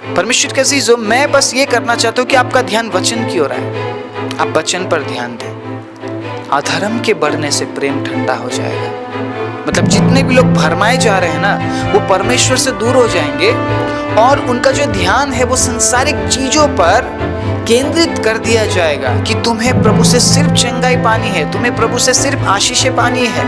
परमेश्वर के अजीजों, मैं बस ये करना चाहता हूँ कि आपका ध्यान वचन की ओर आए। आप वचन पर ध्यान दें। अधर्म के बढ़ने से प्रेम ठंडा हो जाएगा। मतलब जितने भी लोग भरमाए जा रहे हैं ना, वो परमेश्वर से दूर हो जाएंगे और उनका जो ध्यान है वो संसारिक चीजों पर केंद्रित कर दिया जाएगा कि तुम्हें प्रभु से सिर्फ चंगाई पानी है, तुम्हें प्रभु से सिर्फ आशीषें पानी है।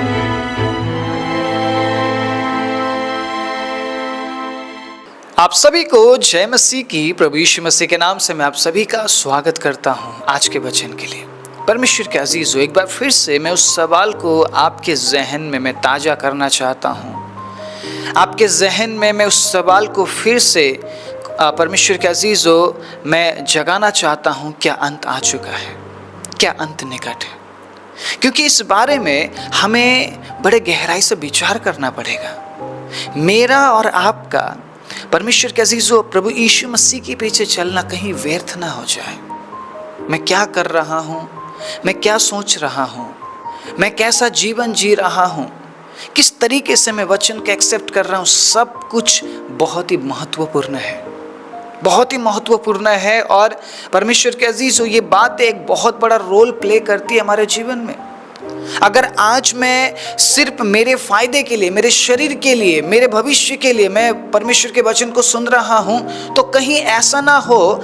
आप सभी को जय मसीह की। प्रभु यीशु मसीह के नाम से मैं आप सभी का स्वागत करता हूं आज के वचन के लिए। परमेश्वर के अजीजों, एक बार फिर से मैं उस सवाल को आपके जहन में मैं ताज़ा करना चाहता हूं। आपके जहन में मैं उस सवाल को फिर से परमेश्वर के अजीजों मैं जगाना चाहता हूं, क्या अंत आ चुका है? क्या अंत निकट है? क्योंकि इस बारे में हमें बड़े गहराई से विचार करना पड़ेगा। मेरा और आपका परमेश्वर के अजीजों प्रभु यीशु मसीह के पीछे चलना कहीं व्यर्थ ना हो जाए। मैं क्या कर रहा हूँ, मैं क्या सोच रहा हूँ, मैं कैसा जीवन जी रहा हूँ, किस तरीके से मैं वचन को एक्सेप्ट कर रहा हूँ, सब कुछ बहुत ही महत्वपूर्ण है, बहुत ही महत्वपूर्ण है। और परमेश्वर के अजीजों, ये बात एक बहुत बड़ा रोल प्ले करती है हमारे जीवन में। अगर आज मैं सिर्फ मेरे फायदे के लिए, मेरे शरीर के लिए, मेरे भविष्य के लिए मैं परमेश्वर के वचन को सुन रहा हूं, तो कहीं ऐसा ना हो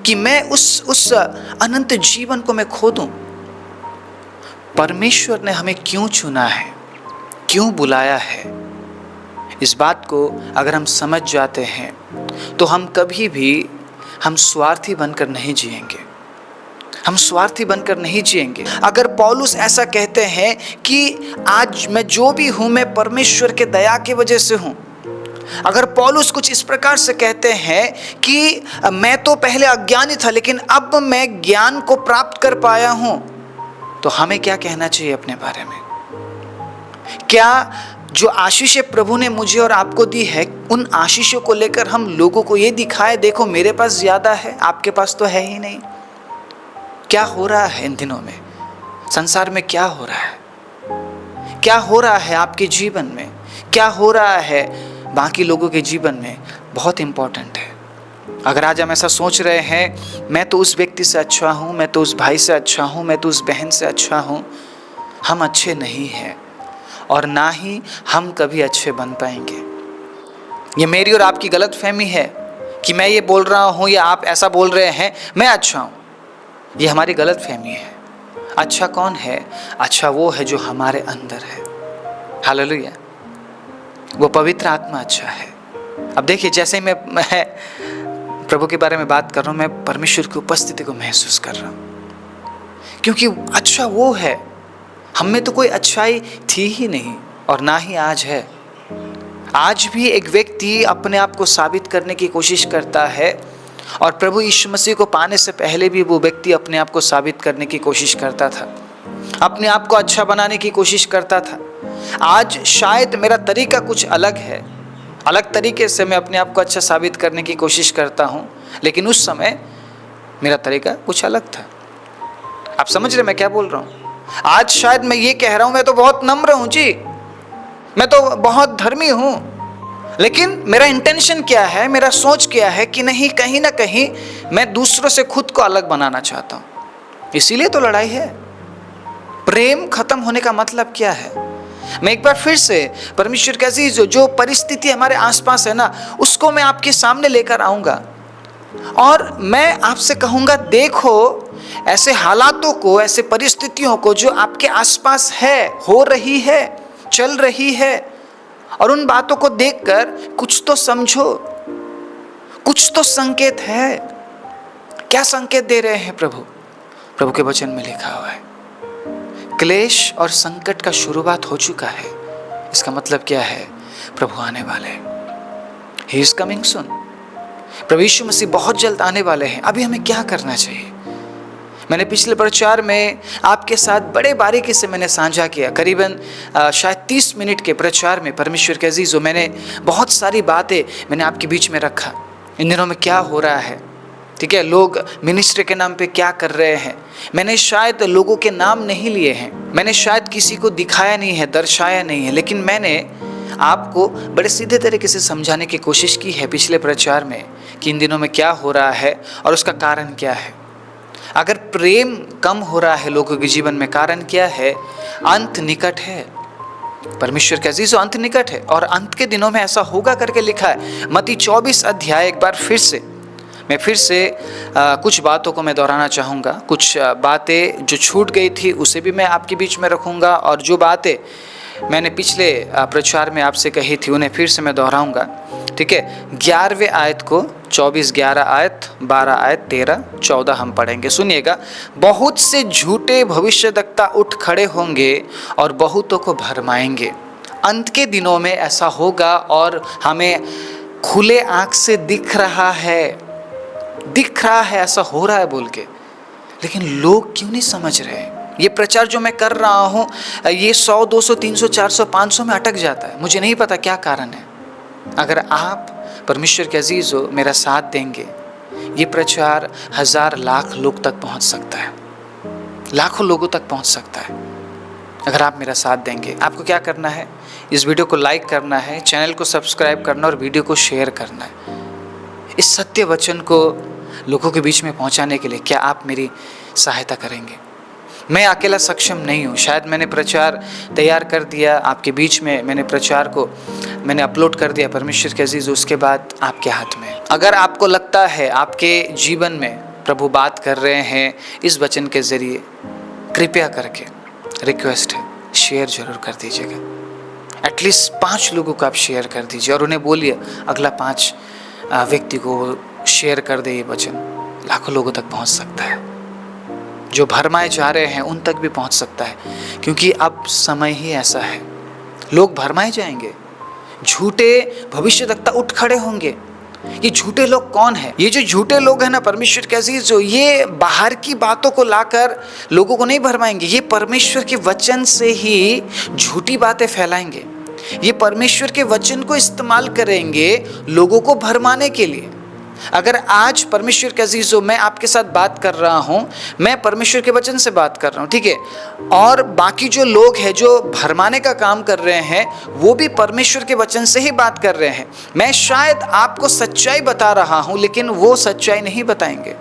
कि मैं उस अनंत जीवन को मैं खो दूं। परमेश्वर ने हमें क्यों चुना है, क्यों बुलाया है, इस बात को अगर हम समझ जाते हैं तो हम कभी भी स्वार्थी बनकर नहीं जिएंगे। हम स्वार्थी बनकर नहीं जिएंगे। अगर पौलुस ऐसा कहते हैं कि आज मैं जो भी हूं मैं परमेश्वर के दया की वजह से हूं, अगर पौलुस कुछ इस प्रकार से कहते हैं कि मैं तो पहले अज्ञानी था लेकिन अब मैं ज्ञान को प्राप्त कर पाया हूं, तो हमें क्या कहना चाहिए अपने बारे में? क्या जो आशीषें प्रभु ने मुझे और आपको दी है, उन आशीषों को लेकर हम लोगों को ये दिखाए, देखो मेरे पास ज्यादा है, आपके पास तो है ही नहीं? क्या हो रहा है इन दिनों में संसार में? क्या हो रहा है? क्या हो रहा है आपके जीवन में? क्या हो रहा है बाकी लोगों के जीवन में? बहुत इंपॉर्टेंट है। अगर आज हम ऐसा सोच रहे हैं, मैं तो उस व्यक्ति से अच्छा हूं, मैं तो उस भाई से अच्छा हूं, मैं तो उस बहन से अच्छा हूं, हम अच्छे नहीं हैं और ना ही हम कभी अच्छे बन पाएंगे। ये मेरी और आपकी गलत फहमी है कि मैं ये बोल रहा हूं या आप ऐसा बोल रहे हैं मैं अच्छा हूं। ये हमारी गलत फहमी है। अच्छा कौन है? अच्छा वो है जो हमारे अंदर है। हालेलुया। वो पवित्र आत्मा अच्छा है। अब देखिए, जैसे ही मैं प्रभु के बारे में बात कर रहा हूँ, मैं परमेश्वर की उपस्थिति को महसूस कर रहा हूँ, क्योंकि अच्छा वो है। हम में तो कोई अच्छाई थी ही नहीं और ना ही आज है। आज भी एक व्यक्ति अपने आप को साबित करने की कोशिश करता है और प्रभु यीशु मसीह को पाने से पहले भी वो व्यक्ति अपने आप को साबित करने की कोशिश करता था, अपने आप को अच्छा बनाने की कोशिश करता था। आज शायद मेरा तरीका कुछ अलग है, अलग तरीके से मैं अपने आप को अच्छा साबित करने की कोशिश करता हूँ, लेकिन उस समय मेरा तरीका कुछ अलग था। आप समझ रहे मैं क्या बोल रहा हूँ? आज शायद मैं ये कह रहा हूँ मैं तो बहुत नम्र हूँ जी, मैं तो बहुत धर्मी हूँ, लेकिन मेरा इंटेंशन क्या है, मेरा सोच क्या है कि नहीं, कहीं ना कहीं मैं दूसरों से खुद को अलग बनाना चाहता हूं। इसीलिए तो लड़ाई है। प्रेम खत्म होने का मतलब क्या है? मैं एक बार फिर से परमेश्वर के अजीजों, जो परिस्थिति हमारे आसपास है ना, उसको मैं आपके सामने लेकर आऊंगा और मैं आपसे कहूंगा, देखो ऐसे हालातों को, ऐसे परिस्थितियों को जो आपके आसपास है, हो रही है, चल रही है, और उन बातों को देखकर कुछ तो समझो, कुछ तो संकेत है। क्या संकेत दे रहे हैं प्रभु? प्रभु के वचन में लिखा हुआ है, क्लेश और संकट का शुरुआत हो चुका है। इसका मतलब क्या है? प्रभु आने वाले हैं। He is coming soon। प्रभु यीशु मसीह बहुत जल्द आने वाले हैं। अभी हमें क्या करना चाहिए? मैंने पिछले प्रचार में आपके साथ बड़े बारीकी से मैंने साझा किया, करीबन शायद 30 मिनट के प्रचार में परमेश्वर के अजीजों, मैंने बहुत सारी बातें मैंने आपके बीच में रखा। इन दिनों में क्या हो रहा है, ठीक है, लोग मिनिस्ट्री के नाम पे क्या कर रहे हैं। मैंने शायद लोगों के नाम नहीं लिए हैं, मैंने शायद किसी को दिखाया नहीं है, दर्शाया नहीं है, लेकिन मैंने आपको बड़े सीधे तरीके से समझाने की कोशिश की है पिछले प्रचार में कि इन दिनों में क्या हो रहा है और उसका कारण क्या है। अगर प्रेम कम हो रहा है लोगों के जीवन में, कारण क्या है? अंत निकट है। परमेश्वर के अजीजों, अंत निकट है और अंत के दिनों में ऐसा होगा करके लिखा है। मत्ती 24 अध्याय, एक बार मैं फिर से कुछ बातों को मैं दोहराना चाहूँगा। कुछ बातें जो छूट गई थी उसे भी मैं आपके बीच में रखूँगा, और जो बातें मैंने पिछले प्रचार में आपसे कही थी उन्हें फिर से मैं दोहराऊँगा। ठीक है, 11वें आयत को 24, 11 आयत, 12 आयत, 13, 14 हम पढ़ेंगे। सुनिएगा। बहुत से झूठे भविष्यद्वक्ता उठ खड़े होंगे और बहुतों को भरमाएंगे। अंत के दिनों में ऐसा होगा और हमें खुले आँख से दिख रहा है ऐसा हो रहा है बोल के, लेकिन लोग क्यों नहीं समझ रहे? ये प्रचार जो मैं कर रहा हूँ ये 100, 200, 300, 400, 500 में अटक जाता है। मुझे नहीं पता क्या कारण है। अगर आप परमेश्वर के अजीज हो, मेरा साथ देंगे, ये प्रचार 1000 लाख लोग तक पहुँच सकता है, लाखों लोगों तक पहुँच सकता है अगर आप मेरा साथ देंगे। आपको क्या करना है? इस वीडियो को लाइक करना है, चैनल को सब्सक्राइब करना और वीडियो को शेयर करना है। इस सत्य वचन को लोगों के बीच में पहुंचाने के लिए क्या आप मेरी सहायता करेंगे? मैं अकेला सक्षम नहीं हूँ। शायद मैंने प्रचार तैयार कर दिया, आपके बीच में मैंने प्रचार को अपलोड कर दिया, परमेश्वर के अजीज, उसके बाद आपके हाथ में। अगर आपको लगता है आपके जीवन में प्रभु बात कर रहे हैं इस वचन के ज़रिए, कृपया करके रिक्वेस्ट है, शेयर जरूर कर दीजिएगा। एटलीस्ट 5 लोगों को आप शेयर कर दीजिए और उन्हें बोलिए अगला 5 व्यक्ति को शेयर कर दे। ये वचन लाखों लोगों तक पहुंच सकता है। जो भरमाए जा रहे हैं उन तक भी पहुंच सकता है, क्योंकि अब समय ही ऐसा है। लोग भरमाए जाएंगे, झूठे भविष्यद्वक्ता उठ खड़े होंगे। ये झूठे लोग कौन है? ये जो झूठे लोग हैं ना परमेश्वर के अजीज, जो ये बाहर की बातों को लाकर लोगों को नहीं भरमाएंगे। ये परमेश्वर के वचन से ही झूठी बातें फैलाएंगे। ये परमेश्वर के वचन को इस्तेमाल करेंगे लोगों को भरमाने के लिए। अगर आज परमेश्वर के अजीजों मैं आपके साथ बात कर रहा हूं, मैं परमेश्वर के वचन से बात कर रहा हूं, ठीक है, और बाकी जो लोग हैं जो भरमाने का काम कर रहे हैं वो भी परमेश्वर के वचन से ही बात कर रहे हैं। मैं शायद आपको सच्चाई बता रहा हूं लेकिन वो सच्चाई नहीं बताएंगे।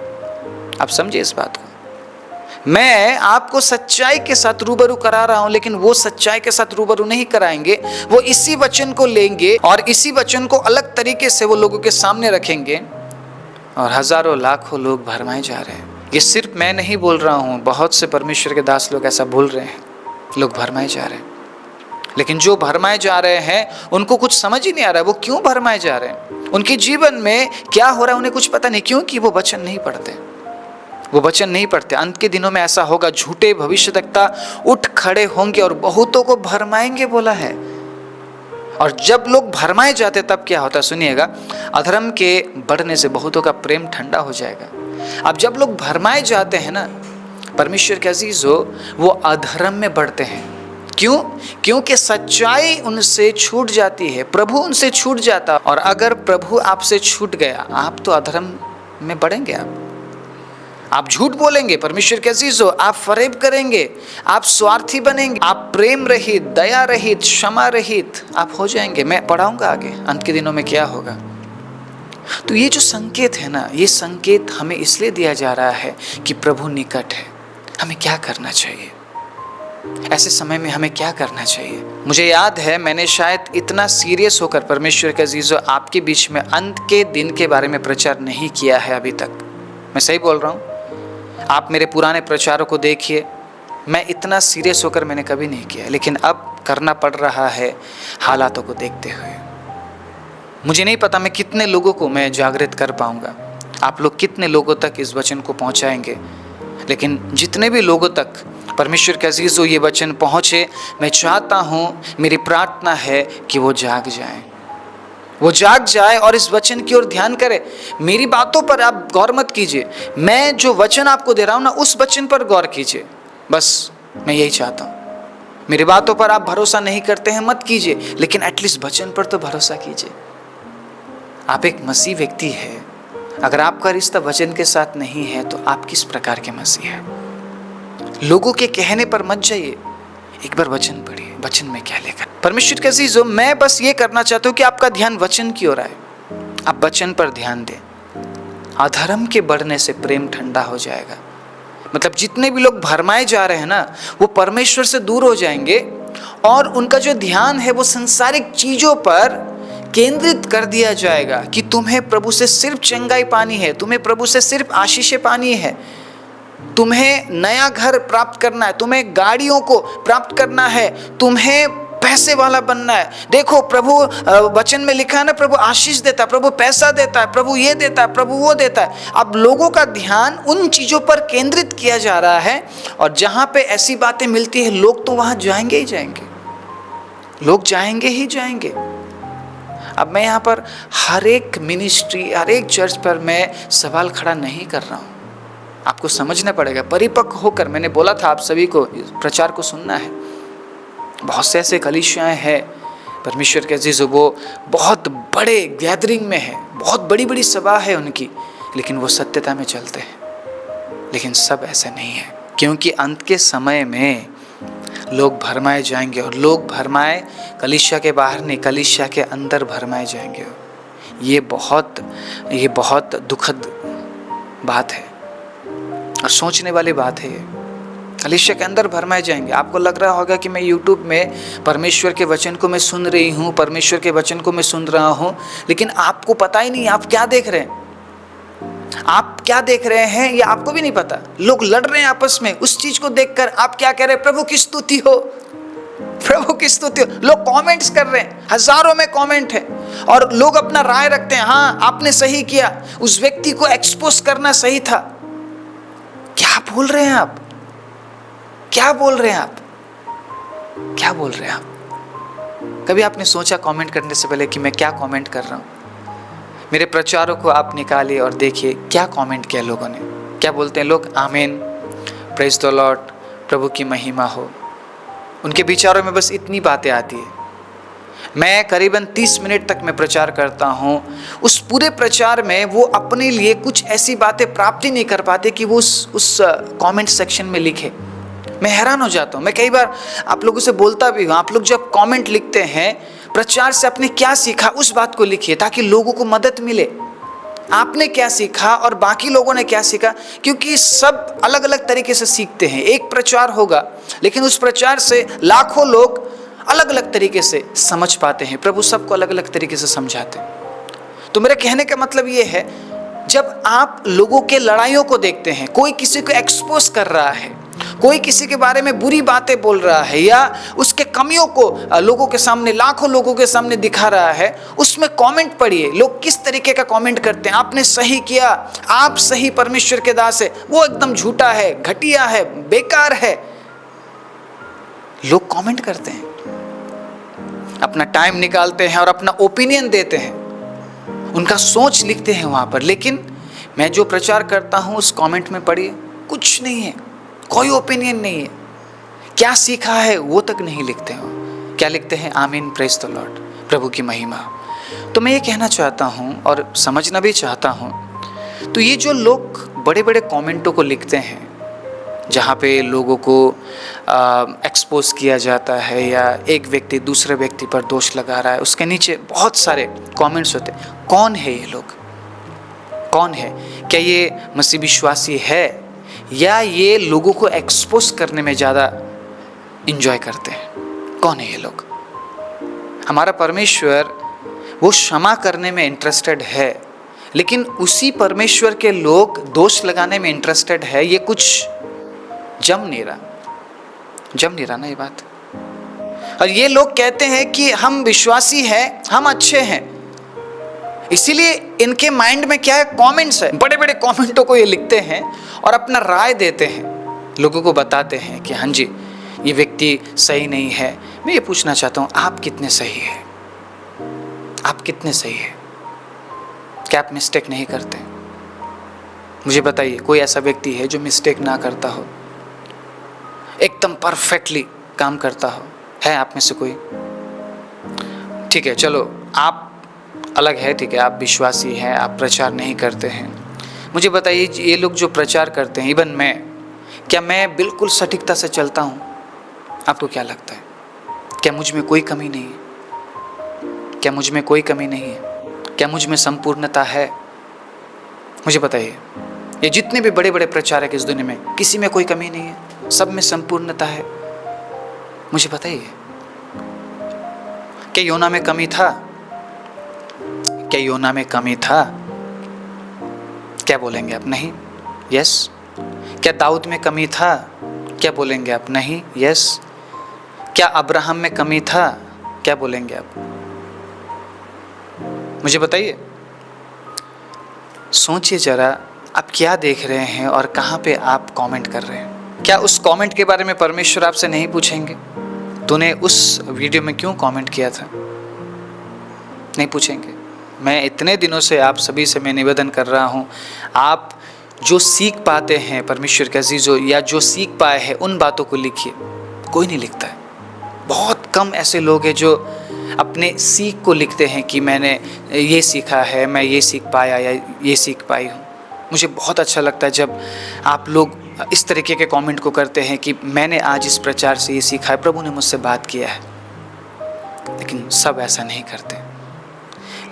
आप समझिए इस बात को। मैं आपको सच्चाई के साथ रूबरू करा रहा हूं लेकिन वो सच्चाई के साथ रूबरू नहीं कराएंगे। वो इसी वचन को लेंगे और इसी वचन को अलग तरीके से वो लोगों के सामने रखेंगे और हजारों लाखों लोग भरमाए जा रहे हैं। ये सिर्फ मैं नहीं बोल रहा हूँ, बहुत से परमेश्वर के दास लोग ऐसा बोल रहे हैं। लोग भरमाए जा रहे हैं, लेकिन जो भरमाए जा रहे हैं उनको कुछ समझ ही नहीं आ रहा है वो क्यों भरमाए जा रहे हैं, उनके जीवन में क्या हो रहा है उन्हें कुछ पता नहीं। क्योंकि वो वचन नहीं पढ़ते, वो वचन नहीं पढ़ते। अंत के दिनों में ऐसा होगा, झूठे भविष्यद्वक्ता उठ खड़े होंगे और बहुतों को भरमाएंगे बोला है। और जब लोग भरमाए जाते तब क्या होता है? सुनिएगा। अधर्म के बढ़ने से बहुतों का प्रेम ठंडा हो जाएगा। अब जब लोग भरमाए जाते हैं ना परमेश्वर के अजीजों, वो अधर्म में बढ़ते हैं। क्यों? क्योंकि सच्चाई उनसे छूट जाती है, प्रभु उनसे छूट जाता। और अगर प्रभु आपसे छूट गया, आप तो अधर्म में बढ़ेंगे। आप झूठ बोलेंगे परमेश्वर के अजीजों, आप फरेब करेंगे, आप स्वार्थी बनेंगे, आप प्रेम रहित, दया रहित, क्षमा रहित आप हो जाएंगे। मैं पढ़ाऊंगा आगे अंत के दिनों में क्या होगा। तो ये जो संकेत है ना, ये संकेत हमें इसलिए दिया जा रहा है कि प्रभु निकट है। हमें क्या करना चाहिए ऐसे समय में? हमें क्या करना चाहिए? मुझे याद है मैंने शायद इतना सीरियस होकर परमेश्वर के अजीजों आपके बीच में अंत के दिन के बारे में प्रचार नहीं किया है अभी तक। मैं सही बोल रहा हूँ? आप मेरे पुराने प्रचारों को देखिए, मैं इतना सीरियस होकर मैंने कभी नहीं किया, लेकिन अब करना पड़ रहा है हालातों को देखते हुए। मुझे नहीं पता मैं कितने लोगों को मैं जागृत कर पाऊंगा, आप लोग कितने लोगों तक इस वचन को पहुंचाएंगे, लेकिन जितने भी लोगों तक परमेश्वर के अजीजों ये वचन पहुंचे, मैं चाहता हूँ, मेरी प्रार्थना है कि वो जाग जाएं, वो जाग जाए और इस वचन की ओर ध्यान करे। मेरी बातों पर आप गौर मत कीजिए, मैं जो वचन आपको दे रहा हूं ना उस वचन पर गौर कीजिए। बस मैं यही चाहता हूं। मेरी बातों पर आप भरोसा नहीं करते हैं मत कीजिए, लेकिन एटलीस्ट वचन पर तो भरोसा कीजिए। आप एक मसीह व्यक्ति है, अगर आपका रिश्ता वचन के साथ नहीं है तो आप किस प्रकार के मसीह हैं? लोगों के कहने पर मत जाइए, एक बार वचन पढ़िए, वचन में क्या लिखा। परमेश्वर के अजीजों, मैं बस ये करना चाहता हूँ कि आपका ध्यान वचन की ओर आए, आप वचन पर ध्यान दें। अधर्म के बढ़ने से प्रेम ठंडा हो जाएगा। मतलब जितने भी लोग भरमाए जा रहे हैं ना, वो परमेश्वर से दूर हो जाएंगे और उनका जो ध्यान है वो संसारिक चीजों पर केंद्रित कर दिया जाएगा कि तुम्हें प्रभु से सिर्फ चंगाई पानी है, तुम्हें प्रभु से सिर्फ आशीषें पानी है, तुम्हें नया घर प्राप्त करना है, तुम्हें गाड़ियों को प्राप्त करना है, तुम्हें पैसे वाला बनना है। देखो प्रभु वचन में लिखा है ना, प्रभु आशीष देता है, प्रभु पैसा देता है, प्रभु ये देता है, प्रभु वो देता है। अब लोगों का ध्यान उन चीजों पर केंद्रित किया जा रहा है और जहां पे ऐसी बातें मिलती है लोग तो वहां जाएंगे ही जाएंगे, लोग जाएंगे ही जाएंगे। अब मैं यहाँ पर हर एक मिनिस्ट्री, हर एक चर्च पर मैं सवाल खड़ा नहीं कर रहा हूँ, आपको समझना पड़ेगा। परिपक्व होकर मैंने बोला था आप सभी को प्रचार को सुनना है। बहुत से ऐसे कलीसियाएं हैं परमेश्वर के अजीज़ों, वो बहुत बड़े गैदरिंग में है, बहुत बड़ी बड़ी सभा है उनकी, लेकिन वो सत्यता में चलते हैं। लेकिन सब ऐसे नहीं है, क्योंकि अंत के समय में लोग भरमाए जाएंगे और लोग भरमाए कलीसिया के बाहर नहीं, कलीसिया के अंदर भरमाए जाएंगे। ये बहुत दुखद बात है और सोचने वाली बात है। ये कलीसिया के अंदर भरमाए जाएंगे। आपको लग रहा होगा कि मैं यूट्यूब में परमेश्वर के वचन को मैं सुन रही हूँ, परमेश्वर के वचन को मैं सुन रहा हूँ, लेकिन आपको पता ही नहीं आप क्या देख रहे हैं। आप क्या देख रहे हैं ये आपको भी नहीं पता। लोग लड़ रहे हैं आपस में, उस चीज को देखकर आप क्या कह रहे हैं, प्रभु की स्तुति हो, प्रभु की स्तुति हो। लोग कमेंट्स कर रहे हैं, हजारों में कमेंट है और लोग अपना राय रखते हैं, हाँ आपने सही किया, उस व्यक्ति को एक्सपोज करना सही था। क्या बोल रहे हैं आप, क्या बोल रहे हैं आप, क्या बोल रहे हैं आप? कभी आपने सोचा कमेंट करने से पहले कि मैं क्या कमेंट कर रहा हूं? मेरे प्रचारों को आप निकालिए और देखिए क्या कमेंट किया लोगों ने। क्या बोलते हैं लोग? आमीन, प्रेज द लॉर्ड, प्रभु की महिमा हो। उनके विचारों में बस इतनी बातें आती है। मैं करीबन 30 मिनट तक मैं प्रचार करता हूँ, उस पूरे प्रचार में वो अपने लिए कुछ ऐसी बातें प्राप्त ही नहीं कर पाते कि वो उस कमेंट सेक्शन में लिखे। मैं हैरान हो जाता हूँ। मैं कई बार आप लोगों से बोलता भी हूँ, आप लोग जब कमेंट लिखते हैं, प्रचार से आपने क्या सीखा उस बात को लिखिए ताकि लोगों को मदद मिले। आपने क्या सीखा और बाकी लोगों ने क्या सीखा, क्योंकि सब अलग अलग तरीके से सीखते हैं। एक प्रचार होगा लेकिन उस प्रचार से लाखों लोग अलग अलग तरीके से समझ पाते हैं। प्रभु सबको अलग अलग तरीके से समझाते हैं। तो मेरे कहने का मतलब ये है, जब आप लोगों के लड़ाइयों को देखते हैं, कोई किसी को एक्सपोज कर रहा है, कोई किसी के बारे में बुरी बातें बोल रहा है या उसके कमियों को लोगों के सामने, लाखों लोगों के सामने दिखा रहा है, उसमें कमेंट पढ़िए लोग किस तरीके का कमेंट करते हैं। आपने सही किया, आप सही परमेश्वर के दास है, वो एकदम झूठा है, घटिया है, बेकार है। लोग कमेंट करते हैं, अपना टाइम निकालते हैं और अपना ओपिनियन देते हैं, उनका सोच लिखते हैं वहां पर। लेकिन मैं जो प्रचार करता हूं उस कमेंट में पढ़िए, कुछ नहीं है, कोई ओपिनियन नहीं है। क्या सीखा है वो तक नहीं लिखते हो। क्या लिखते हैं? आमीन, प्रेज द लॉर्ड, प्रभु की महिमा। तो मैं ये कहना चाहता हूँ और समझना भी चाहता हूँ, तो ये जो लोग बड़े बड़े कमेंटों को लिखते हैं जहाँ पे लोगों को एक्सपोज किया जाता है या एक व्यक्ति दूसरे व्यक्ति पर दोष लगा रहा है, उसके नीचे बहुत सारे कमेंट्स होते हैं। कौन है ये लोग? कौन है? क्या ये मसीह विश्वासी है या ये लोगों को एक्सपोज करने में ज़्यादा इंजॉय करते हैं? कौन है ये लोग? हमारा परमेश्वर वो क्षमा करने में इंटरेस्टेड है, लेकिन उसी परमेश्वर के लोग दोष लगाने में इंटरेस्टेड है। ये कुछ जम नहीं रहा ना ये बात। और ये लोग कहते हैं कि हम विश्वासी हैं, हम अच्छे हैं, इसीलिए इनके माइंड में क्या है? कमेंट्स है। बड़े बड़े कमेंटों को ये लिखते हैं और अपना राय देते हैं, लोगों को बताते हैं कि हाँ जी ये व्यक्ति सही नहीं है। मैं ये पूछना चाहता हूँ, आप कितने सही हैं? आप कितने सही हैं? क्या आप मिस्टेक नहीं करते? मुझे बताइए, कोई ऐसा व्यक्ति है जो मिस्टेक ना करता हो, एकदम परफेक्टली काम करता हो? है आप में से कोई? ठीक है, चलो आप अलग है, ठीक है, आप विश्वासी हैं, आप प्रचार नहीं करते हैं। मुझे बताइए, ये लोग जो प्रचार करते हैं, इवन मैं, क्या मैं बिल्कुल सटीकता से चलता हूँ? आपको क्या लगता है? क्या मुझ में कोई कमी नहीं है? क्या मुझ में कोई कमी नहीं है? क्या मुझ में संपूर्णता है? मुझे बताइए, ये जितने भी बड़े बड़े प्रचारक इस दुनिया में, किसी में कोई कमी नहीं है, सब में संपूर्णता है। मुझे बताइए, क्या योना में कमी था? क्या योना में कमी था? क्या बोलेंगे आप? नहीं। यस। क्या दाऊद में कमी था? क्या बोलेंगे आप? नहीं। यस। क्या अब्राहम में कमी था? क्या बोलेंगे आप? मुझे बताइए। सोचिए जरा, आप क्या देख रहे हैं और कहाँ पे आप कमेंट कर रहे हैं? क्या उस कमेंट के बारे में परमेश्वर आपसे नहीं पूछेंगे, तूने उस वीडियो में क्यों कमेंट किया था? नहीं पूछेंगे। मैं इतने दिनों से आप सभी से मैं निवेदन कर रहा हूँ, आप जो सीख पाते हैं परमेश्वर के अजीजों, या जो सीख पाए हैं उन बातों को लिखिए। कोई नहीं लिखता है। बहुत कम ऐसे लोग हैं जो अपने सीख को लिखते हैं कि मैंने ये सीखा है, मैं ये सीख पाया या ये सीख पाई हूँ। मुझे बहुत अच्छा लगता है जब आप लोग इस तरीके के कमेंट को करते हैं कि मैंने आज इस प्रचार से ये सीखा है, प्रभु ने मुझसे बात किया है। लेकिन सब ऐसा नहीं करते।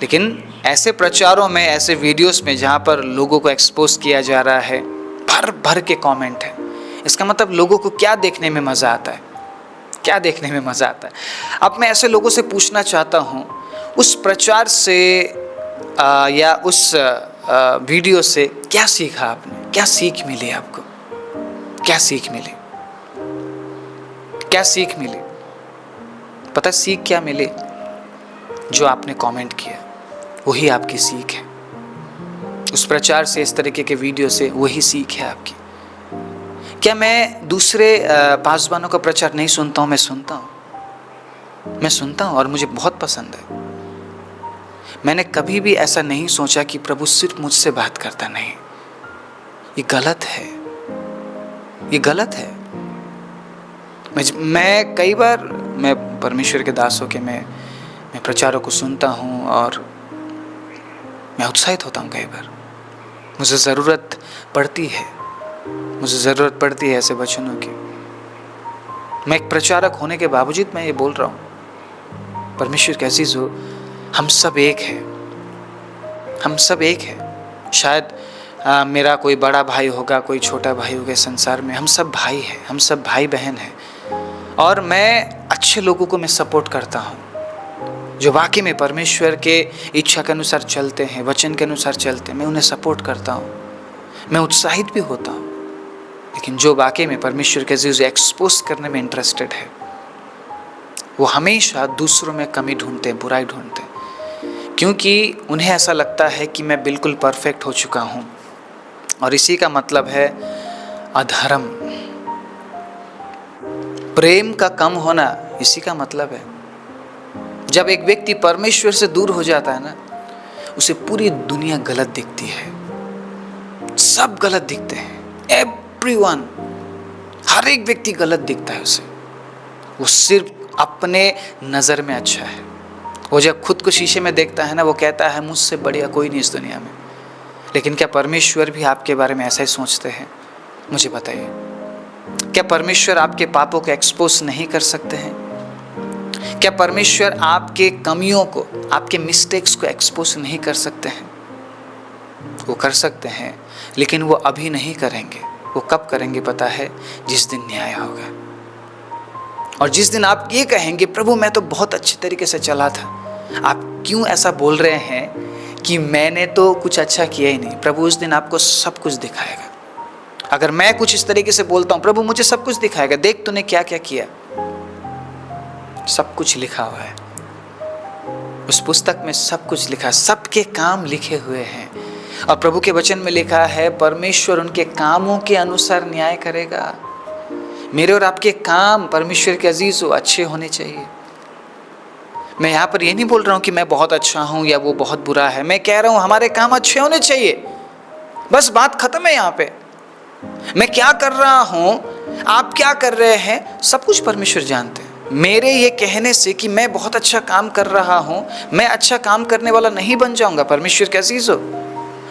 लेकिन ऐसे प्रचारों में, ऐसे वीडियोस में जहाँ पर लोगों को एक्सपोज किया जा रहा है, भर भर के कमेंट है। इसका मतलब लोगों को क्या देखने में मज़ा आता है? क्या देखने में मज़ा आता है? अब मैं ऐसे लोगों से पूछना चाहता हूँ, उस प्रचार से या उस वीडियो से क्या सीखा आपने? क्या सीख मिली आपको? क्या सीख मिली? क्या सीख मिली? पता सीख क्या मिली? जो आपने कमेंट किया वही आपकी सीख है। उस प्रचार से, इस तरीके के वीडियो से वही सीख है आपकी। क्या मैं दूसरे पासवानों का प्रचार नहीं सुनता हूँ? मैं सुनता हूँ और मुझे बहुत पसंद है। मैंने कभी भी ऐसा नहीं सोचा कि प्रभु सिर्फ मुझसे बात करता। नहीं, ये गलत है, ये गलत है। मैं कई बार, मैं परमेश्वर के दासों के मैं प्रचारों को सुनता हूँ और मैं उत्साहित होता हूँ। कई बार मुझे ज़रूरत पड़ती है ऐसे वचनों की। मैं एक प्रचारक होने के बावजूद मैं ये बोल रहा हूँ, परमेश्वर के अज़ीज़ों, हम सब एक हैं। हम सब एक हैं। शायद मेरा कोई बड़ा भाई होगा, कोई छोटा भाई होगा संसार में, हम सब भाई हैं, हम सब भाई बहन हैं। और मैं अच्छे लोगों को मैं सपोर्ट करता हूँ, जो वाकई में परमेश्वर के इच्छा के अनुसार चलते हैं, वचन के अनुसार चलते हैं। मैं उन्हें सपोर्ट करता हूँ, मैं उत्साहित भी होता हूँ। लेकिन जो वाकई में परमेश्वर के अज़ीज़ एक्सपोज करने में इंटरेस्टेड है, वो हमेशा दूसरों में कमी ढूंढते हैं, बुराई ढूंढते हैं, क्योंकि उन्हें ऐसा लगता है कि मैं बिल्कुल परफेक्ट हो चुका हूँ। और इसी का मतलब है अधर्म। प्रेम का कम होना, इसी का मतलब है। जब एक व्यक्ति परमेश्वर से दूर हो जाता है ना, उसे पूरी दुनिया गलत दिखती है, सब गलत दिखते हैं। एवरीवन, हर एक व्यक्ति गलत दिखता है उसे। वो सिर्फ अपने नज़र में अच्छा है। वो जब खुद को शीशे में देखता है ना, वो कहता है मुझसे बढ़िया कोई नहीं इस दुनिया में। लेकिन क्या परमेश्वर भी आपके बारे में ऐसा ही सोचते हैं? मुझे बताइए, क्या परमेश्वर आपके पापों को एक्सपोज नहीं कर सकते हैं? क्या परमेश्वर आपके कमियों को, आपके मिस्टेक्स को एक्सपोज नहीं कर सकते हैं? वो कर सकते हैं, लेकिन वो अभी नहीं करेंगे। वो कब करेंगे पता है? जिस दिन न्याय होगा। और जिस दिन आप ये कहेंगे प्रभु मैं तो बहुत अच्छे तरीके से चला था, आप क्यों ऐसा बोल रहे हैं कि मैंने तो कुछ अच्छा किया ही नहीं? प्रभु उस दिन आपको सब कुछ दिखाएगा। अगर मैं कुछ इस तरीके से बोलता हूँ, प्रभु मुझे सब कुछ दिखाएगा, देख तूने क्या क्या किया। सब कुछ लिखा हुआ है उस पुस्तक में, सब कुछ लिखा, सबके काम लिखे हुए हैं। और प्रभु के वचन में लिखा है परमेश्वर उनके कामों के अनुसार न्याय करेगा। मेरे और आपके काम परमेश्वर के अजीज़ों अच्छे होने चाहिए। मैं यहाँ पर ये नहीं बोल रहा हूँ कि मैं बहुत अच्छा हूँ या वो बहुत बुरा है। मैं कह रहा हूँ हमारे काम अच्छे होने चाहिए, बस बात खत्म है यहाँ पे। मैं क्या कर रहा हूँ, आप क्या कर रहे हैं, सब कुछ परमेश्वर जानते हैं। मेरे ये कहने से कि मैं बहुत अच्छा काम कर रहा हूँ, मैं अच्छा काम करने वाला नहीं बन जाऊँगा। परमेश्वर के अजीज़ों,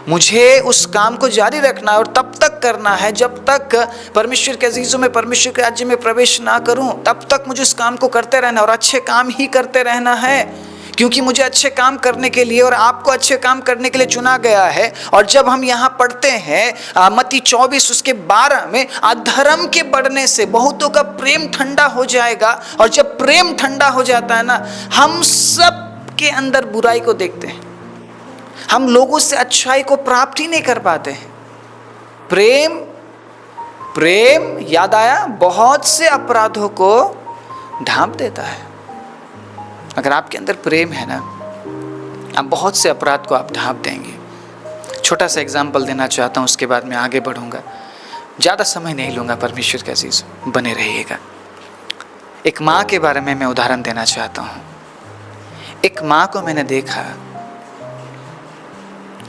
मुझे उस काम को जारी रखना है और तब तक करना है जब तक परमेश्वर के अजीज़ों में, परमेश्वर के राज्य में प्रवेश ना करूं, तब तक मुझे उस काम को करते रहना और अच्छे काम ही करते रहना है। क्योंकि मुझे अच्छे काम करने के लिए और आपको अच्छे काम करने के लिए चुना गया है। और जब हम यहाँ पढ़ते हैं मत्ती 24 उसके 12 में, अधर्म के बढ़ने से बहुतों का प्रेम ठंडा हो जाएगा। और जब प्रेम ठंडा हो जाता है ना, हम सब के अंदर बुराई को देखते हैं, हम लोगों से अच्छाई को प्राप्त ही नहीं कर पाते हैं। प्रेम याद आया, बहुत से अपराधों को ढांप देता है। अगर आपके अंदर प्रेम है ना, आप बहुत से अपराध को आप ढांप देंगे। छोटा सा एग्जाम्पल देना चाहता हूँ, उसके बाद मैं आगे बढ़ूंगा, ज़्यादा समय नहीं लूँगा। परमेश्वर के अजीज बने रहिएगा। एक माँ के बारे में मैं उदाहरण देना चाहता हूँ। एक माँ को मैंने देखा,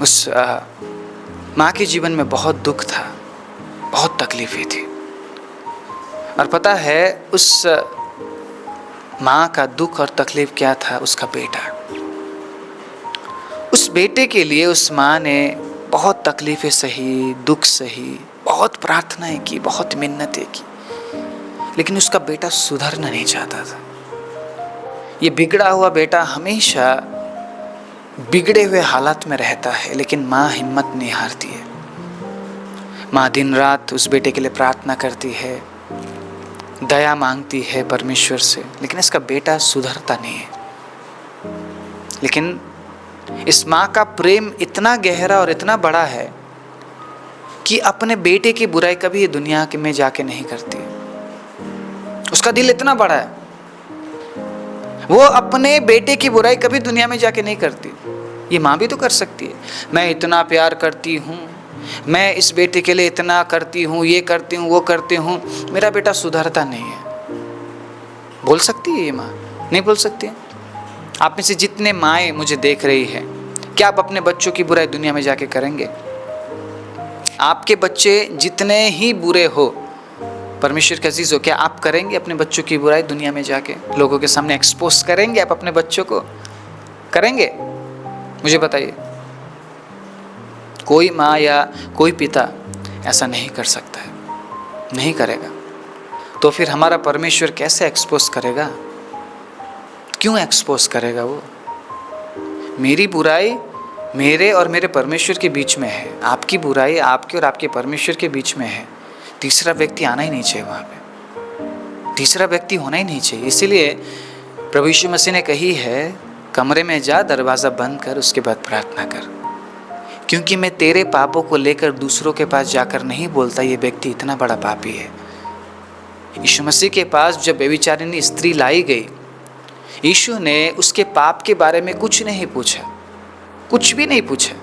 उस माँ के जीवन में बहुत दुख था, बहुत तकलीफें थी। और पता है उस माँ का दुख और तकलीफ क्या था? उसका बेटा। उस बेटे के लिए उस माँ ने बहुत तकलीफें सही, दुख सही, बहुत प्रार्थनाएं की, बहुत मिन्नतें की, लेकिन उसका बेटा सुधरना नहीं चाहता था। ये बिगड़ा हुआ बेटा हमेशा बिगड़े हुए हालात में रहता है, लेकिन माँ हिम्मत नहीं हारती है। माँ दिन रात उस बेटे के लिए प्रार्थना करती है, दया मांगती है परमेश्वर से, लेकिन इसका बेटा सुधरता नहीं है। लेकिन इस माँ का प्रेम इतना गहरा और इतना बड़ा है कि अपने बेटे की बुराई कभी दुनिया में जाके नहीं करती। उसका दिल इतना बड़ा है, वो अपने बेटे की बुराई कभी दुनिया में जाके नहीं करती। ये माँ भी तो कर सकती है। मैं इतना प्यार करती हूँ, मैं इस बेटे के लिए इतना करती हूँ, ये करती हूँ, वो करती हूँ, मेरा बेटा सुधरता नहीं है। बोल सकती है ये माँ? नहीं बोल सकती है। आप में से जितने माएँ मुझे देख रही है, क्या आप अपने बच्चों की बुराई दुनिया में जाके करेंगे? आपके बच्चे जितने ही बुरे हो, परमेश्वर के अजीज हो, क्या आप करेंगे अपने बच्चों की बुराई दुनिया में जाके? लोगों के सामने एक्सपोज करेंगे आप अपने बच्चों को? करेंगे? मुझे बताइए। कोई माँ या कोई पिता ऐसा नहीं कर सकता है, नहीं करेगा। तो फिर हमारा परमेश्वर कैसे एक्सपोज करेगा? क्यों एक्सपोज करेगा वो? मेरी बुराई मेरे और मेरे परमेश्वर के बीच में है, आपकी बुराई आपके और आपके परमेश्वर के बीच में है। तीसरा व्यक्ति आना ही नहीं चाहिए वहाँ पे, तीसरा व्यक्ति होना ही नहीं चाहिए। इसीलिए प्रभु यीशु मसीह ने कही है, कमरे में जा, दरवाज़ा बंद कर, उसके बाद प्रार्थना कर, क्योंकि मैं तेरे पापों को लेकर दूसरों के पास जाकर नहीं बोलता ये व्यक्ति इतना बड़ा पापी है। यीशु मसीह के पास जब व्यभिचारिणी स्त्री लाई गई, यीशु ने उसके पाप के बारे में कुछ नहीं पूछा, कुछ भी नहीं पूछा।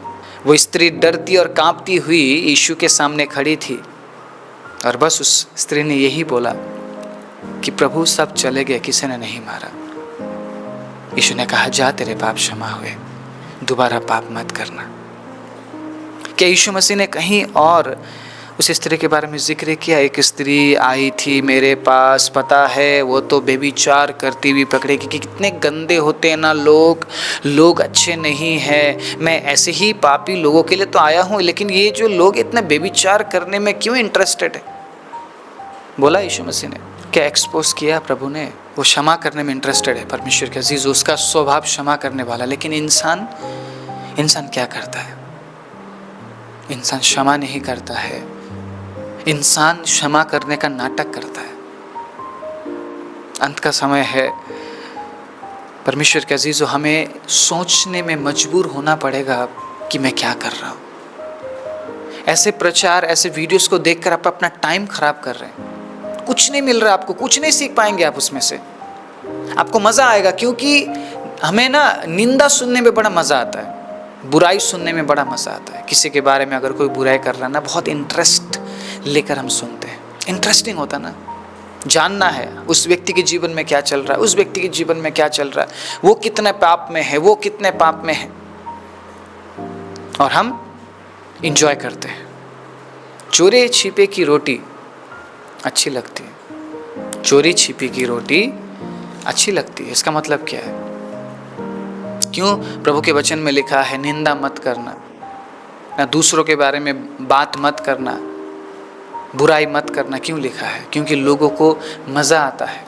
वो स्त्री डरती और कांपती हुई यीशु के सामने खड़ी थी, और बस उस स्त्री ने यही बोला कि प्रभु सब चले गए, किसी ने नहीं मारा। यीशु ने कहा, जा तेरे पाप क्षमा हुए, दोबारा पाप मत करना। क्या यीशु मसीह ने कहीं और उस स्त्री के बारे में जिक्र किया? एक स्त्री आई थी मेरे पास, पता है वो तो बेविचार करती हुई पकड़े कि कितने गंदे होते हैं ना लोग अच्छे नहीं हैं। मैं ऐसे ही पापी लोगों के लिए तो आया हूँ, लेकिन ये जो लोग इतने बेविचार करने में क्यों इंटरेस्टेड है? बोला यीशु मसीह ने। क्या एक्सपोज किया प्रभु ने? वो क्षमा करने में इंटरेस्टेड है। परमेश्वर के अजीज, उसका स्वभाव क्षमा करने वाला। लेकिन इंसान क्या करता है? इंसान क्षमा नहीं करता है, इंसान क्षमा करने का नाटक करता है। अंत का समय है परमेश्वर के अजीजो, हमें सोचने में मजबूर होना पड़ेगा कि मैं क्या कर रहा हूँ। ऐसे प्रचार, ऐसे वीडियोस को देखकर आप अपना टाइम खराब कर रहे हैं। कुछ नहीं मिल रहा आपको, कुछ नहीं सीख पाएंगे आप उसमें से। आपको मज़ा आएगा, क्योंकि हमें ना निंदा सुनने में बड़ा मज़ा आता है, बुराई सुनने में बड़ा मज़ा आता है। किसी के बारे में अगर कोई बुराई कर रहा है ना, बहुत इंटरेस्ट लेकर हम सुनते हैं। इंटरेस्टिंग होता ना, जानना है उस व्यक्ति के जीवन में क्या चल रहा है, उस व्यक्ति के जीवन में क्या चल रहा है, वो कितने पाप में है, वो कितने पाप में है, और हम इंजॉय करते हैं। चोरी छिपे की रोटी अच्छी लगती है, चोरी छिपी की रोटी अच्छी लगती है। इसका मतलब क्या है? क्यों प्रभु के वचन में लिखा है निंदा मत करना, ना दूसरों के बारे में बात मत करना, बुराई मत करना? क्यों लिखा है? क्योंकि लोगों को मज़ा आता है,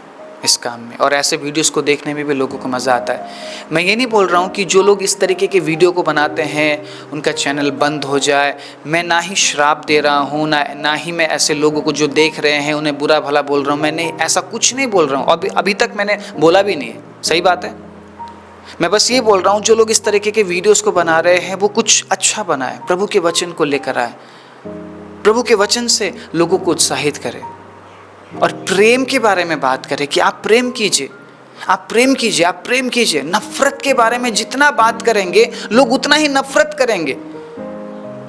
इस काम में, और ऐसे वीडियोस को देखने में भी लोगों को मज़ा आता है। मैं ये नहीं बोल रहा हूँ कि जो लोग इस तरीके के वीडियो को बनाते हैं उनका चैनल बंद हो जाए। मैं ना ही श्राप दे रहा हूँ, ना ही मैं ऐसे लोगों को जो देख रहे हैं उन्हें बुरा भला बोल रहा हूँ। मैंने ऐसा कुछ नहीं बोल रहा हूँ, अभी तक मैंने बोला भी नहीं है, सही बात है। मैं बस ये बोल रहा हूँ जो लोग इस तरीके के वीडियोज़ को बना रहे हैं वो कुछ अच्छा बनाए, प्रभु के वचन को लेकर आए, प्रभु के वचन से लोगों को उत्साहित करें और प्रेम के बारे में बात करें कि आप प्रेम कीजिए, आप प्रेम कीजिए, आप प्रेम कीजिए। नफरत के बारे में जितना बात करेंगे लोग उतना ही नफरत करेंगे।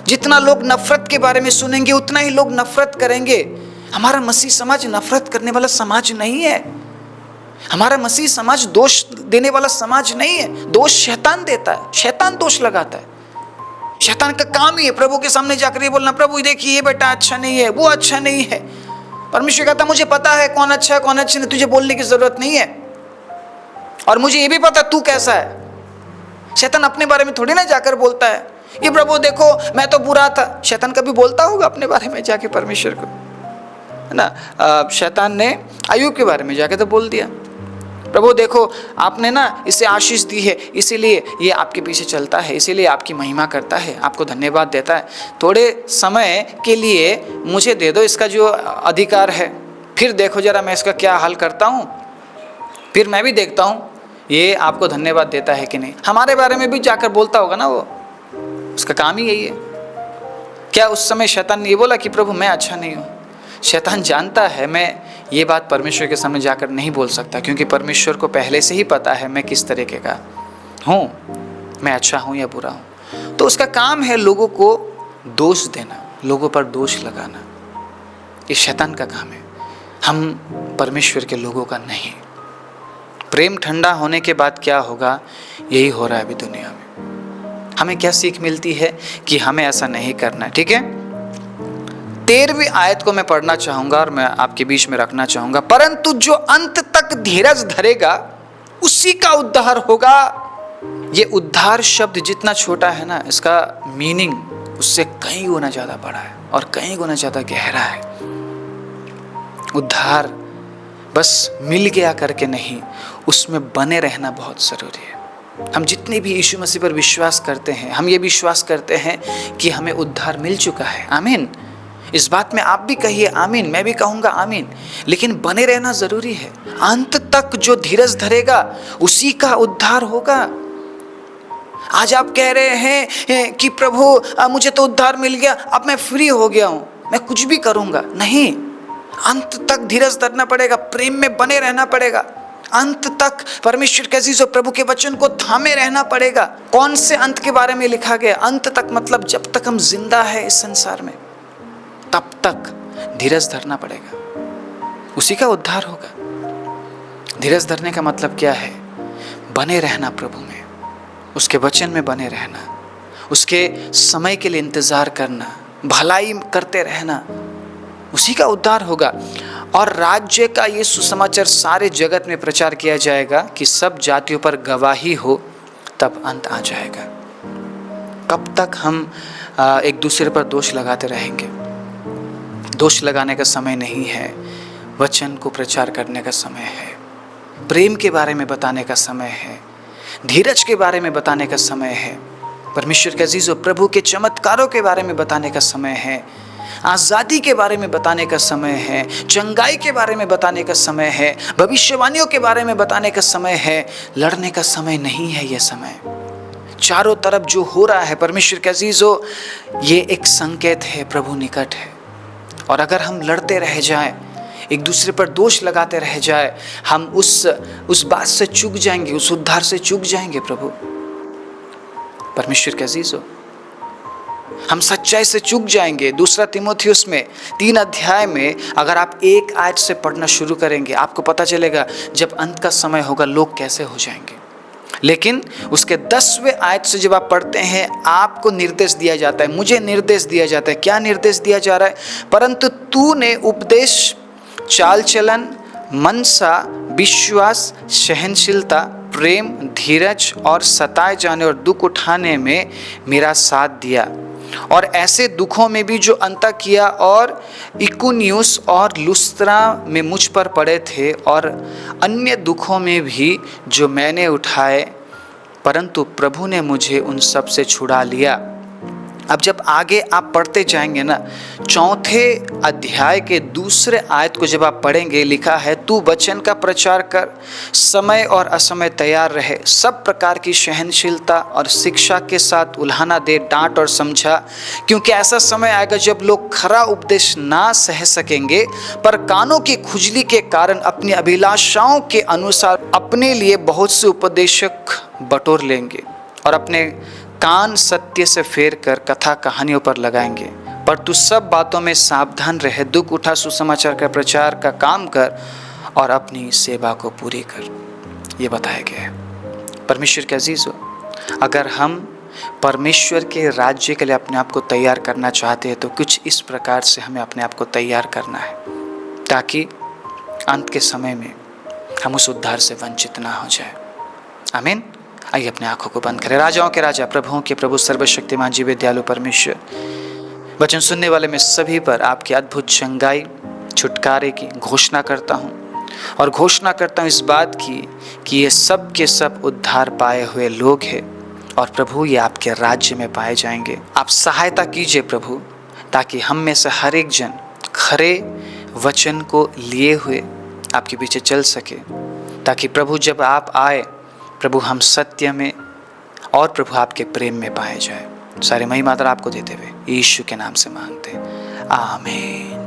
जितना लोग नफरत के बारे में सुनेंगे उतना ही लोग नफरत करेंगे। हमारा मसीह समाज नफरत करने वाला समाज नहीं है। हमारा मसीह समाज दोष देने वाला समाज नहीं है। दोष शैतान देता है, शैतान दोष लगाता है। शैतान का काम ही है प्रभु के सामने जाकर ये बोलना, प्रभु देखिए ये बेटा अच्छा नहीं है, वो अच्छा नहीं है। परमेश्वर कहता मुझे पता है कौन अच्छा है कौन अच्छा नहीं, तुझे बोलने की जरूरत नहीं है, और मुझे ये भी पता तू कैसा है। शैतान अपने बारे में थोड़ी ना जाकर बोलता है ये प्रभु देखो मैं तो बुरा था। शैतान कभी बोलता होगा अपने बारे में जाके परमेश्वर को, है ना। शैतान ने अय्यूब के बारे में जाके तो बोल दिया, प्रभु देखो आपने ना इसे आशीष दी है, इसीलिए ये आपके पीछे चलता है, इसीलिए आपकी महिमा करता है, आपको धन्यवाद देता है। थोड़े समय के लिए मुझे दे दो इसका जो अधिकार है, फिर देखो जरा मैं इसका क्या हल करता हूँ, फिर मैं भी देखता हूँ ये आपको धन्यवाद देता है कि नहीं। हमारे बारे में भी जाकर बोलता होगा ना, वो उसका काम ही यही है। क्या उस समय शैतान ने ये बोला कि प्रभु मैं अच्छा नहीं हूँ? शैतान जानता है मैं ये बात परमेश्वर के सामने जाकर नहीं बोल सकता, क्योंकि परमेश्वर को पहले से ही पता है मैं किस तरीके का हूँ, मैं अच्छा हूँ या बुरा हूँ। तो उसका काम है लोगों को दोष देना, लोगों पर दोष लगाना। ये शैतान का काम है, हम परमेश्वर के लोगों का नहीं। प्रेम ठंडा होने के बाद क्या होगा, यही हो रहा है अभी दुनिया में। हमें क्या सीख मिलती है कि हमें ऐसा नहीं करना है, ठीक है। 13वीं आयत को मैं पढ़ना चाहूंगा और मैं आपके बीच में रखना चाहूंगा। परंतु जो अंत तक धीरज धरेगा उसी का उद्धार होगा। ये उद्धार शब्द जितना छोटा है ना, इसका मीनिंग उससे कई गुना ज्यादा बड़ा है और कई गुना ज्यादा गहरा है। उद्धार बस मिल गया करके नहीं, उसमें बने रहना बहुत जरूरी है। हम जितने भी यीशु मसीह पर विश्वास करते हैं, हम ये विश्वास करते हैं कि हमें उद्धार मिल चुका है। आमीन। इस बात में आप भी कहिए आमीन, मैं भी कहूँगा आमीन। लेकिन बने रहना जरूरी है। अंत तक जो धीरज धरेगा उसी का उद्धार होगा। आज आप कह रहे हैं कि प्रभु मुझे तो उद्धार मिल गया, अब मैं फ्री हो गया हूँ, मैं कुछ भी करूँगा। नहीं, अंत तक धीरज धरना पड़ेगा, प्रेम में बने रहना पड़ेगा। अंत तक परमेश्वर के अजीज और प्रभु के वचन को थामे रहना पड़ेगा। कौन से अंत के बारे में लिखा गया? अंत तक मतलब जब तक हम जिंदा है इस संसार में, तब तक धीरज धरना पड़ेगा, उसी का उद्धार होगा। धीरज धरने का मतलब क्या है? बने रहना प्रभु में, उसके वचन में बने रहना, उसके समय के लिए इंतजार करना, भलाई करते रहना, उसी का उद्धार होगा। और राज्य का ये सुसमाचार सारे जगत में प्रचार किया जाएगा कि सब जातियों पर गवाही हो, तब अंत आ जाएगा। कब तक हम एक दूसरे पर दोष लगाते रहेंगे? दोष लगाने का समय नहीं है, वचन को प्रचार करने का समय है, प्रेम के बारे में बताने का समय है, धीरज के बारे में बताने का समय है, परमेश्वर के अजीज और प्रभु के चमत्कारों के बारे में बताने का समय है, आज़ादी के बारे में बताने का समय है, चंगाई के बारे में बताने का समय है, भविष्यवाणियों के बारे में बताने का समय है। लड़ने का समय नहीं है ये समय। चारों तरफ जो हो रहा है परमेश्वर के अजीजों, ये एक संकेत है, प्रभु निकट है। और अगर हम लड़ते रह जाएं, एक दूसरे पर दोष लगाते रह जाए, हम उस बात से चूक जाएंगे, उस उद्धार से चूक जाएंगे। प्रभु परमेश्वर के अजीजों, हम सच्चाई से चूक जाएंगे। 2 तीमुथियुस में 3 अध्याय में अगर आप 1 आयत से पढ़ना शुरू करेंगे, आपको पता चलेगा जब अंत का समय होगा लोग कैसे हो जाएंगे। लेकिन उसके 10वें आयत से जब आप पढ़ते हैं, आपको निर्देश दिया जाता है, मुझे निर्देश दिया जाता है। क्या निर्देश दिया जा रहा है? परंतु तूने उपदेश, चाल चलन, मनसा, विश्वास, सहनशीलता, प्रेम, धीरज और सताए जाने और दुख उठाने में मेरा साथ दिया। और ऐसे दुखों में भी जो अंताकिया और इकुनियुस और लुस्त्रा में मुझ पर पड़े थे, और अन्य दुखों में भी जो मैंने उठाए, परंतु प्रभु ने मुझे उन सब से छुड़ा लिया। अब जब आगे आप पढ़ते जाएंगे ना, 4 अध्याय के दूसरे आयत को जब आप पढ़ेंगे, लिखा है, तू वचन का प्रचार कर, समय और असमय तैयार रहे, सब प्रकार की सहनशीलता और शिक्षा के साथ उल्हाना दे, डांट और समझा, क्योंकि ऐसा समय आएगा जब लोग खरा उपदेश ना सह सकेंगे, पर कानों की खुजली के कारण अपनी अभिलाषाओं के अनुसार अपने लिए बहुत से उपदेशक बटोर लेंगे और अपने कान सत्य से फेर कर कथा कहानियों पर लगाएंगे। पर तू सब बातों में सावधान रहे, दुख उठा, सुसमाचार का प्रचार का काम कर और अपनी सेवा को पूरी कर। ये बताया गया है। परमेश्वर के अजीज़ों, अगर हम परमेश्वर के राज्य के लिए अपने आप को तैयार करना चाहते हैं तो कुछ इस प्रकार से हमें अपने आप को तैयार करना है, ताकि अंत के समय में हम उस उद्धार से वंचित ना हो जाए। आमीन। आइए अपने आंखों को बंद करें। राजाओं के राजा, प्रभुओं के प्रभु, सर्वशक्तिमान जीव दयालु परमेश्वर, वचन सुनने वाले में सभी पर आपकी अद्भुत चंगाई, छुटकारे की घोषणा करता हूँ, और घोषणा करता हूँ इस बात की कि ये सब के सब उद्धार पाए हुए लोग हैं, और प्रभु ये आपके राज्य में पाए जाएंगे। आप सहायता कीजिए प्रभु, ताकि हम में से हर एक जन खरे वचन को लिए हुए आपके पीछे चल सके, ताकि प्रभु जब आप आए, प्रभु हम सत्य में और प्रभु आपके प्रेम में पाए जाए। सारे महिमा आपको देते हुए यीशु के नाम से मांगते, आमीन।